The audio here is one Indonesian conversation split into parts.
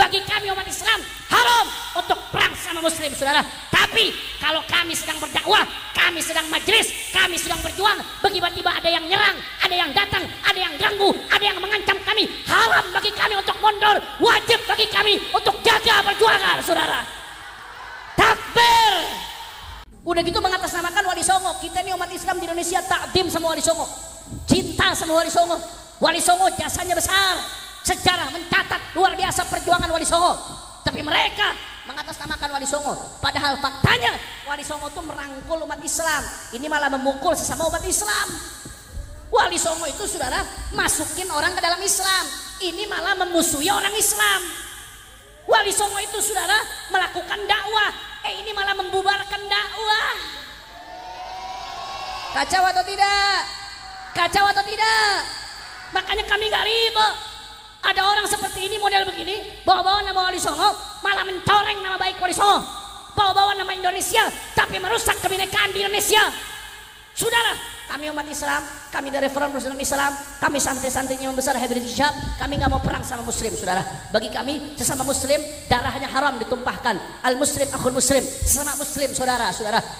Bagi kami umat Islam haram untuk perang sama muslim, saudara. Tapi kalau kami sedang berdakwah, kami sedang majelis, kami sedang berjuang, tiba-tiba ada yang nyerang, ada yang datang, ada yang ganggu, ada yang mengancam kami, haram bagi kami untuk mundur, wajib bagi kami untuk jaga perjuangan, saudara. Takbir. Udah gitu mengatasnamakan Wali Songo. Kita ini umat Islam di Indonesia takdim sama Wali Songo, cinta sama Wali Songo. Wali Songo jasanya besar, sejarah mencatat luar biasa perjuangan Wali Songo. Tapi mereka mengatasnamakan Wali Songo, padahal faktanya Wali Songo itu merangkul umat Islam. Ini malah memukul sesama umat Islam. Wali Songo itu, saudara, masukin orang ke dalam Islam. Ini malah memusuhi orang Islam. Wali Songo itu, saudara, melakukan dakwah. Ini malah membubarkan dakwah. Kacau atau tidak? Kacau atau tidak? Makanya kami gak riba. Ada orang seperti ini, model begini, bawa-bawa nama Wali Songo, malah mencoreng nama baik Wali Songo, bawa-bawa nama Indonesia, tapi merusak kebinekaan di Indonesia. Saudara, kami umat Islam, kami dari Forum Muslim Islam, kami santri-santrinya yang besar Habib Hijab, kami nggak mau perang sama muslim, saudara. Bagi kami sesama muslim darahnya haram ditumpahkan. Al muslim akhul muslim, sesama muslim, saudara.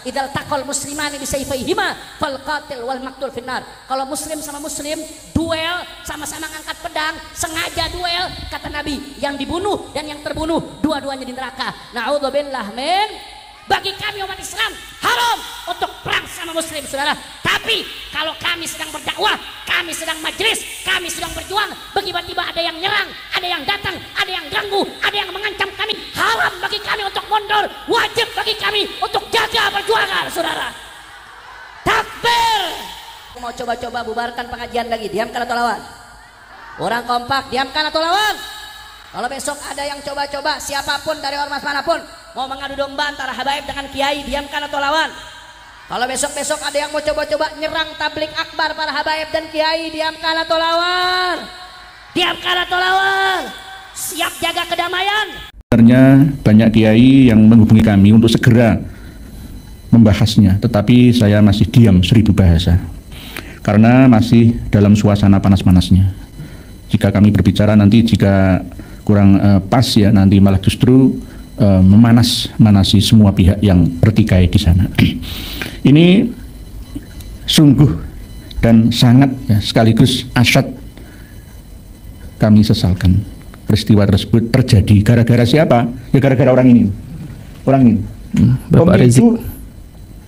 Idal taqal muslimani bisayfayhima fal qatil wal maqtul finnar. Kalau muslim sama muslim duel, sama-sama ngangkat pedang, sengaja duel, kata Nabi, yang dibunuh dan yang terbunuh dua-duanya di neraka. Na'udzubillah min. Bagi kami umat Islam haram untuk perang sama muslim, saudara. Tapi kalau kami sedang berdakwah, kami sedang majelis, kami sedang berjuang, tiba-tiba ada yang nyerang, ada yang datang, ada yang ganggu, ada yang mengancam kami, haram bagi kami untuk mundur, wajib bagi kami untuk jaga perjuangan, saudara. Takbir. Mau coba-coba bubarkan pengajian lagi, diamkan atau lawan? Orang kompak, diamkan atau lawan? Kalau besok ada yang coba-coba, siapapun dari ormas manapun mau mengadu domba antara habaib dengan kiai, diamkan atau lawan? Kalau besok-besok ada yang mau coba-coba nyerang tablik akbar para habaib dan kiai, diamkan atau lawan? Diamkan atau lawan? Siap jaga kedamaian? Sebenarnya banyak kiai yang menghubungi kami untuk segera membahasnya, tetapi saya masih diam 1000 bahasa karena masih dalam suasana panas-panasnya. Jika kami berbicara nanti jika kurang pas ya, nanti malah justru memanas-manasi semua pihak yang bertikai di sana. Ini sungguh dan sangat ya, sekaligus asyad kami sesalkan. Peristiwa tersebut terjadi gara-gara siapa? Ya gara-gara orang ini. Orang ini. Bapak Rizik.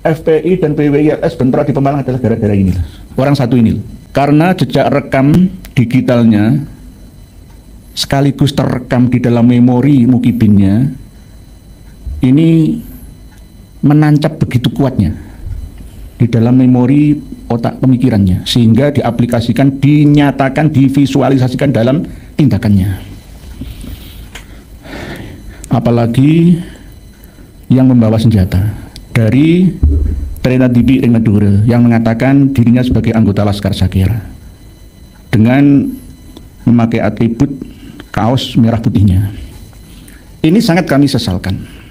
FPI dan PWILS bentrok di Pemalang adalah gara-gara ini. Orang satu ini. Karena jejak rekam digitalnya sekaligus terekam di dalam memori mukibinnya, ini menancap begitu kuatnya di dalam memori otak pemikirannya, sehingga diaplikasikan, dinyatakan, divisualisasikan dalam tindakannya. Apalagi yang membawa senjata dari Trenadipi Ringmadura yang mengatakan dirinya sebagai anggota Laskar Sakera dengan memakai atribut kaos merah putihnya. Ini sangat kami sesalkan.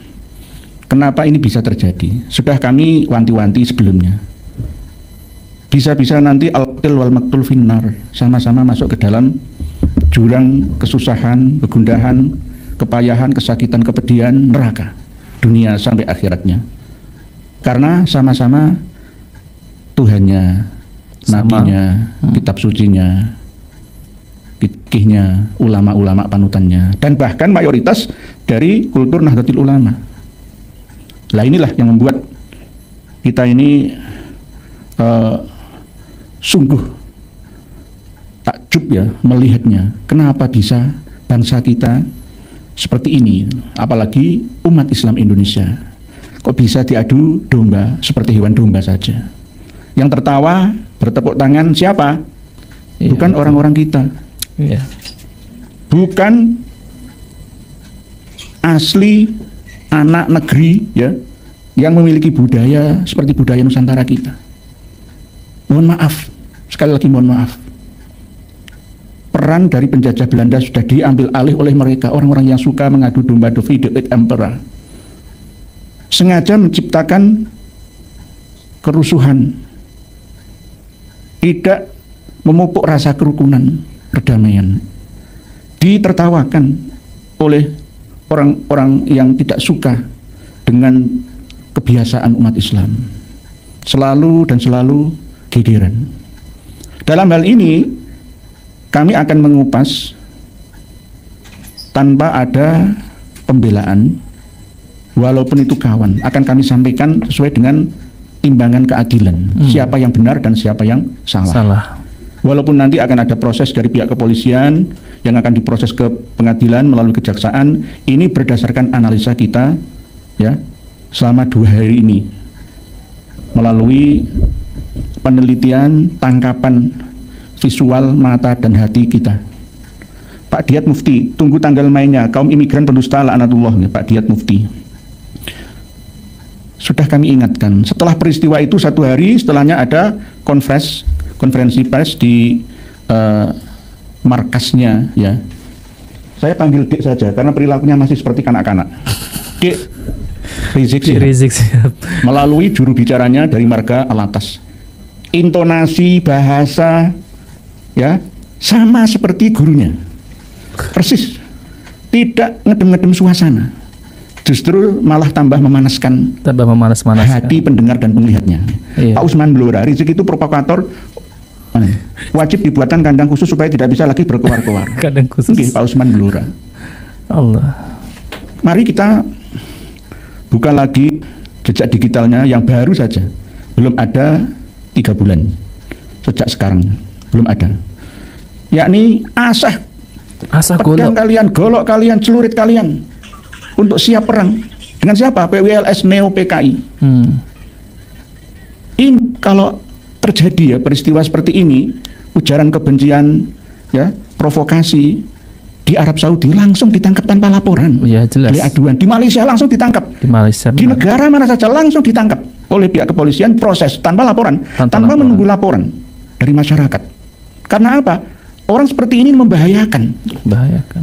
Kenapa ini bisa terjadi? Sudah kami wanti-wanti sebelumnya. Bisa-bisa nanti al-qatil wal maqtul finnar, sama-sama masuk ke dalam jurang kesusahan, kegundahan, kepayahan, kesakitan, kepedihan, neraka dunia sampai akhiratnya. Karena sama-sama Tuhannya, nabinya, kitab sucinya, fikihnya, ulama-ulama panutannya, dan bahkan mayoritas dari kultur Nahdlatul Ulama. Lah inilah yang membuat kita ini sungguh takjub ya melihatnya. Kenapa bisa bangsa kita seperti ini, apalagi umat Islam Indonesia, kok bisa diadu domba seperti hewan domba saja. Yang tertawa, bertepuk tangan siapa? Bukan orang-orang kita. Ya. Bukan asli anak negeri ya yang memiliki budaya seperti budaya Nusantara kita. Mohon maaf, sekali lagi mohon maaf. Peran dari penjajah Belanda sudah diambil alih oleh mereka, orang-orang yang suka mengadu domba divide et impera. Sengaja menciptakan kerusuhan, tidak memupuk rasa kerukunan, perdamaian. Ditertawakan oleh orang-orang yang tidak suka dengan kebiasaan umat Islam. Selalu dan selalu gegeran. Dalam hal ini kami akan mengupas tanpa ada pembelaan, walaupun itu kawan, akan kami sampaikan sesuai dengan timbangan keadilan, siapa yang benar dan siapa yang salah. Walaupun nanti akan ada proses dari pihak kepolisian yang akan diproses ke pengadilan melalui kejaksaan, ini berdasarkan analisa kita ya selama 2 hari ini melalui penelitian tangkapan visual mata dan hati kita. Pak Diyat Mufti, tunggu tanggal mainnya kaum imigran pendusta laknatullah, Pak Diyat Mufti. Sudah kami ingatkan, setelah peristiwa itu 1 hari setelahnya ada konferensi pers di markasnya ya. Saya panggil Dik saja karena perilakunya masih seperti kanak-kanak. Dik Rizik Sihab. Melalui juru bicaranya dari marga Alatas. Intonasi bahasa ya sama seperti gurunya. Persis. Tidak ngedem-ngedem suasana. Justru malah tambah memanas-manas hati pendengar dan penglihatnya. Iya. Pak Usman Blora, Rizik itu provokator, wajib dibuatkan kandang khusus supaya tidak bisa lagi berkoar-koar. Kandang khusus. Oke, Pak Usman Blora. Allah. Mari kita buka lagi jejak digitalnya yang baru saja, belum ada 3 bulan sejak sekarang, belum ada. Yakni asah pedang kalian, golok kalian, celurit kalian untuk siap perang dengan siapa? PWLS Neo PKI. Ini kalau terjadi ya peristiwa seperti ini, ujaran kebencian ya, provokasi di Arab Saudi langsung ditangkap tanpa laporan. Ya, jelas. Oleh aduan di Malaysia langsung ditangkap. Di negara mana saja langsung ditangkap oleh pihak kepolisian, proses tanpa laporan, tanpa menunggu laporan dari masyarakat. Karena apa? Orang seperti ini membahayakan.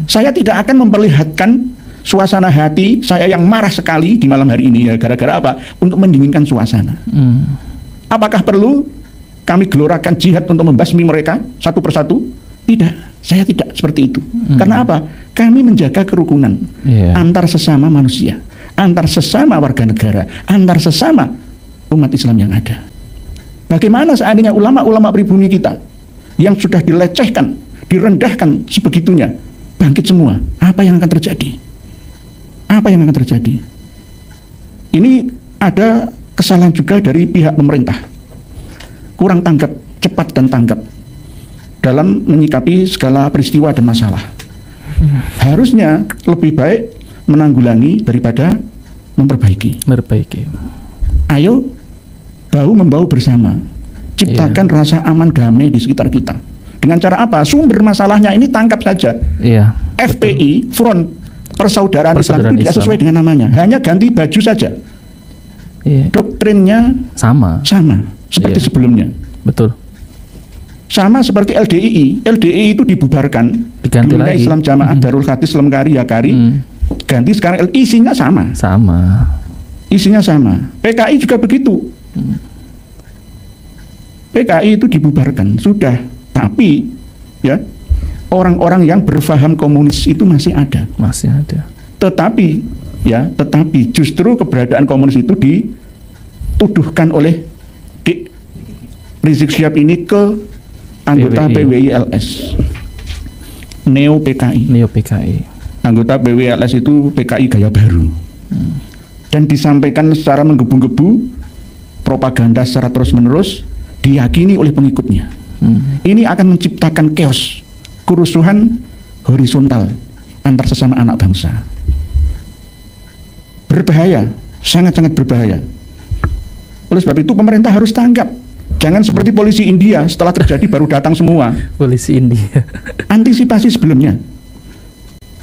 Saya tidak akan memperlihatkan suasana hati saya yang marah sekali di malam hari ini ya, gara-gara apa? Untuk mendinginkan suasana. Apakah perlu kami gelorakan jihad untuk membasmi mereka satu persatu? Tidak, saya tidak seperti itu. Karena apa? Kami menjaga kerukunan antar sesama manusia, antar sesama warga negara, antar sesama umat Islam yang ada. Bagaimana seandainya ulama-ulama pribumi kita yang sudah dilecehkan, direndahkan sebegitunya, bangkit semua? Apa yang akan terjadi? Apa yang akan terjadi? Ini ada kesalahan juga dari pihak pemerintah, kurang tanggap, cepat dan tanggap dalam menyikapi segala peristiwa dan masalah. Harusnya lebih baik menanggulangi daripada memperbaiki. Ayo bahu-membahu bersama, ciptakan rasa aman damai di sekitar kita. Dengan cara apa? Sumber masalahnya ini tangkap saja. FPI, Front Persaudaraan Islam itu tidak sesuai dengan namanya, hanya ganti baju saja. Doktrinnya sama seperti sebelumnya. Betul. Sama seperti LDII. LDII itu dibubarkan, diganti lagi Islam Jamaah Darul Hadis Lemkari Yakari, ganti sekarang isinya sama. Isinya sama. PKI juga begitu. PKI itu dibubarkan sudah, tapi ya orang-orang yang berfaham komunis itu masih ada. Tetapi justru keberadaan komunis itu dituduhkan oleh Dik Rizik Syihab ini ke anggota PWILS Neo PKI. Anggota PWILS itu PKI gaya baru. Dan disampaikan secara menggebu-gebu, propaganda secara terus-menerus diyakini oleh pengikutnya. Ini akan menciptakan chaos, kerusuhan horizontal antar sesama anak bangsa. Berbahaya, sangat-sangat berbahaya. Oleh sebab itu pemerintah harus tanggap. Jangan seperti polisi India, setelah terjadi baru datang semua. Polisi India. Antisipasi sebelumnya.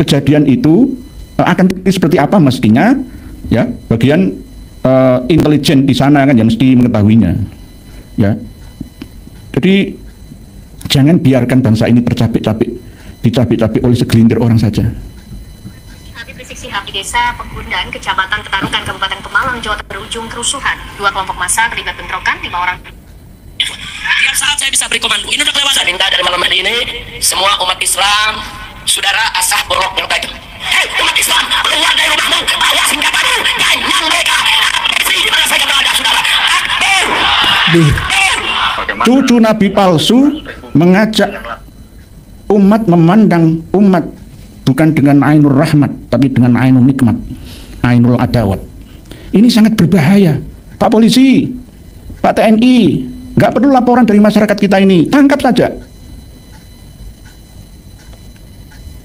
Kejadian itu akan seperti apa mestinya, ya, bagian intelijen di sana kan yang mesti mengetahuinya. Ya. Jadi jangan biarkan bangsa ini dicapik-capik oleh segelintir orang saja. Habib Rizik Syihab di Desa Pegundan, Kecamatan Petarukan, Kabupaten Pemalang, Jawa Tengah berujung kerusuhan. 2 kelompok massa terlibat bentrokan, 5 orang. Tiap saat saya bisa beri komando. Ini udah kelewatan. Saya minta dari malam hari ini semua umat Islam, saudara asah borok yang tajam. Hei, Cucu Nabi palsu mengajak umat memandang umat bukan dengan ainul rahmat, tapi dengan ainul nikmat, ainul adawat. Ini sangat berbahaya. Pak Polisi, Pak TNI, nggak perlu laporan dari masyarakat kita ini, tangkap saja.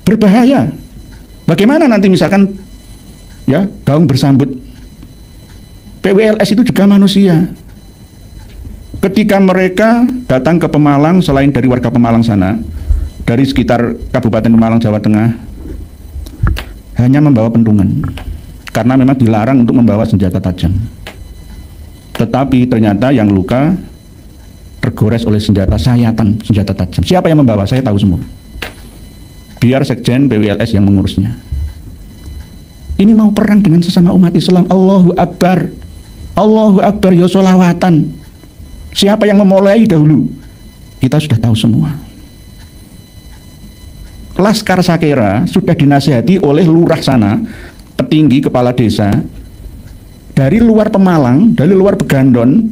Berbahaya. Bagaimana nanti misalkan ya gaung bersambut? PWLS itu juga manusia. Ketika mereka datang ke Pemalang, selain dari warga Pemalang sana, dari sekitar Kabupaten Pemalang, Jawa Tengah, hanya membawa pentungan, karena memang dilarang untuk membawa senjata tajam. Tetapi ternyata yang luka tergores oleh senjata sayatan, senjata tajam. Siapa yang membawa? Saya tahu semua. Biar Sekjen PWLS yang mengurusnya. Ini mau perang dengan sesama umat Islam. Allahu Akbar, Allahu Akbar, ya sholawatan. Siapa yang memulai dahulu? Kita sudah tahu semua. Laskar Sakera sudah dinasihati oleh lurah sana, petinggi kepala desa, dari luar Pemalang, dari luar Begandon,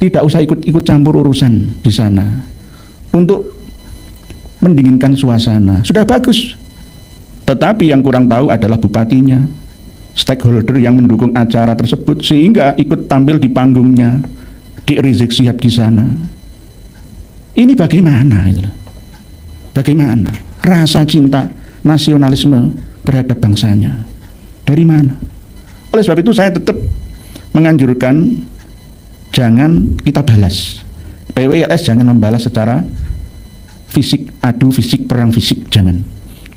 tidak usah ikut campur urusan di sana untuk mendinginkan suasana. Sudah bagus. Tetapi yang kurang tahu adalah bupatinya, stakeholder yang mendukung acara tersebut, sehingga ikut tampil di panggungnya, di Rizik Syihab di sana. Ini bagaimana? Bagaimana rasa cinta nasionalisme terhadap bangsanya? Dari mana? Oleh sebab itu saya tetap menganjurkan jangan kita balas. PWLS jangan membalas secara fisik, adu fisik, perang fisik, jangan.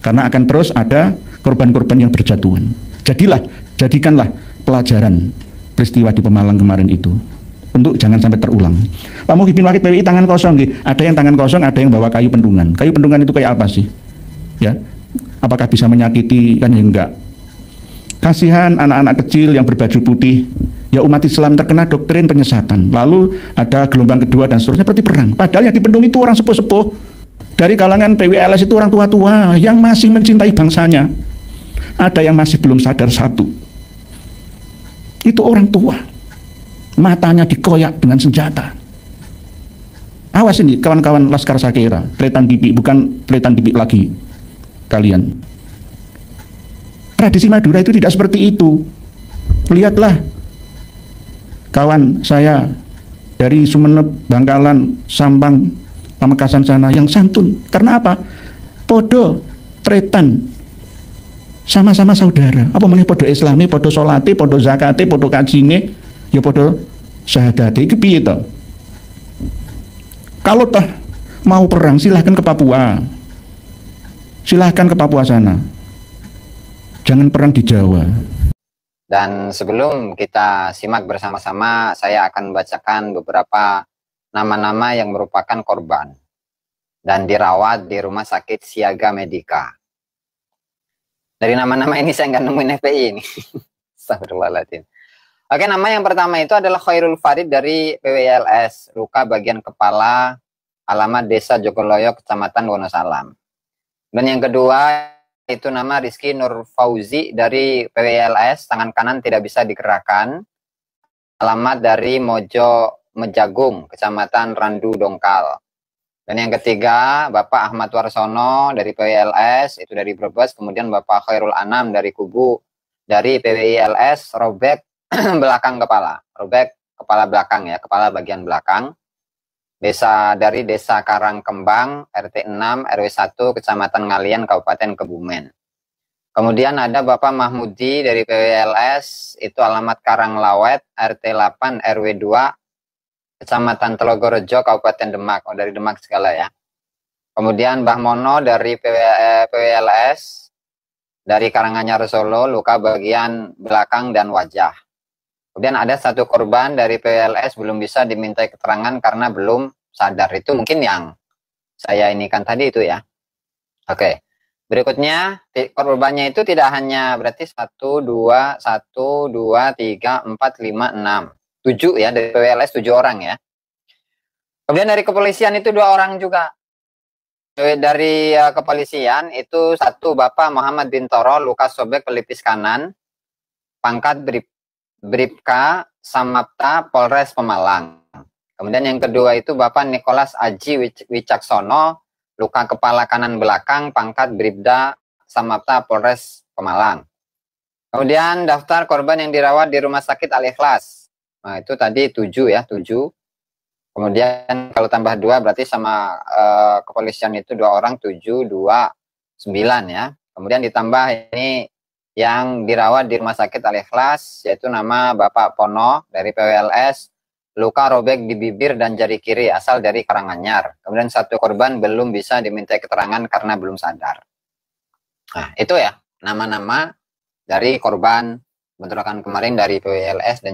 Karena akan terus ada korban-korban yang berjatuhan. Jadikanlah pelajaran peristiwa di Pemalang kemarin itu, untuk jangan sampai terulang. Pak Muhyiddin Wakid PWI tangan kosong, ada yang tangan kosong, ada yang bawa kayu pentungan. Kayu pentungan itu kayak apa sih? Ya, apakah bisa menyakiti? Kan ya enggak. Kasihan anak-anak kecil yang berbaju putih. Ya, umat Islam terkena doktrin penyesatan. Lalu ada gelombang kedua dan seterusnya, seperti perang. Padahal yang dipendung itu orang sepuh-sepuh. Dari kalangan PWLS itu orang tua-tua yang masih mencintai bangsanya. Ada yang masih belum sadar satu. Itu orang tua. Matanya dikoyak dengan senjata. Awas ini kawan-kawan Laskar Sakera, Pletan Bibi, bukan Pletan Bibi lagi kalian. Tradisi Madura itu tidak seperti itu. Lihatlah kawan saya dari Sumeneb, Bangkalan, Sampang, Pamekasan sana yang santun. Karena apa? Podo tretan, sama-sama saudara. Apa namanya podo Islami, podo solate, podo zakate, podo kajine, ya podo syahadate. Itu piye to? Kalau toh mau perang, silahkan ke Papua. Silahkan ke Papua sana. Jangan perang di Jawa. Dan sebelum kita simak bersama-sama, saya akan bacakan beberapa nama-nama yang merupakan korban dan dirawat di Rumah Sakit Siaga Medika. Dari nama-nama ini saya nggak nemuin FPI ini. Astagfirullahaladzim. Oke, nama yang pertama itu adalah Khairul Farid dari PWLS, luka bagian kepala, alamat Desa Jogoloyo, Kecamatan Wonosalam. Dan yang kedua itu nama Rizky Nur Fauzi dari PWLS, tangan kanan tidak bisa digerakkan, alamat dari Mojo Mejagung, Kecamatan Randu Dongkal. Dan yang ketiga, Bapak Ahmad Warsono dari PWLS, itu dari Brebes. Kemudian Bapak Khairul Anam dari Kubu, dari PWLS, robek belakang kepala. Robek kepala belakang ya, kepala bagian belakang. Dari Desa Karangkembang, RT 6, RW 1, Kecamatan Ngalian, Kabupaten Kebumen. Kemudian ada Bapak Mahmudi dari PWLS, itu alamat Karanglawet, RT 8, RW 2, Kecamatan Telogorejo, Kabupaten Demak. Oh, dari Demak segala ya. Kemudian Mbah Mono dari PWLS, dari Karanganyar Solo, luka bagian belakang dan wajah. Kemudian ada satu korban dari PWLS belum bisa dimintai keterangan karena belum sadar. Itu mungkin yang saya inikan tadi itu ya. Oke. Berikutnya, korbannya itu tidak hanya berarti 1, 2, 3, 4, 5, 6. 7 ya, dari PWLS 7 orang ya. Kemudian dari kepolisian itu 2 orang juga. Dari kepolisian itu 1 Bapak Muhammad Bintoro, luka sobek pelipis kanan, pangkat Bribka Samapta Polres Pemalang. Kemudian yang kedua itu Bapak Nicholas Aji Wicaksono, luka kepala kanan belakang, pangkat Bribda Samapta Polres Pemalang. Kemudian daftar korban yang dirawat di Rumah Sakit Al-Ikhlas. Nah, itu tadi 7 ya, 7. Kemudian kalau tambah 2 berarti sama kepolisian itu 2 orang, 7, 2, 9 ya. Kemudian ditambah ini yang dirawat di Rumah Sakit Al-Ikhlas, yaitu nama Bapak Pono dari PWLS, luka robek di bibir dan jari kiri, asal dari Karanganyar. Kemudian 1 korban belum bisa diminta keterangan karena belum sadar. Nah, itu ya nama-nama dari korban bentrokan kemarin dari PWLS dan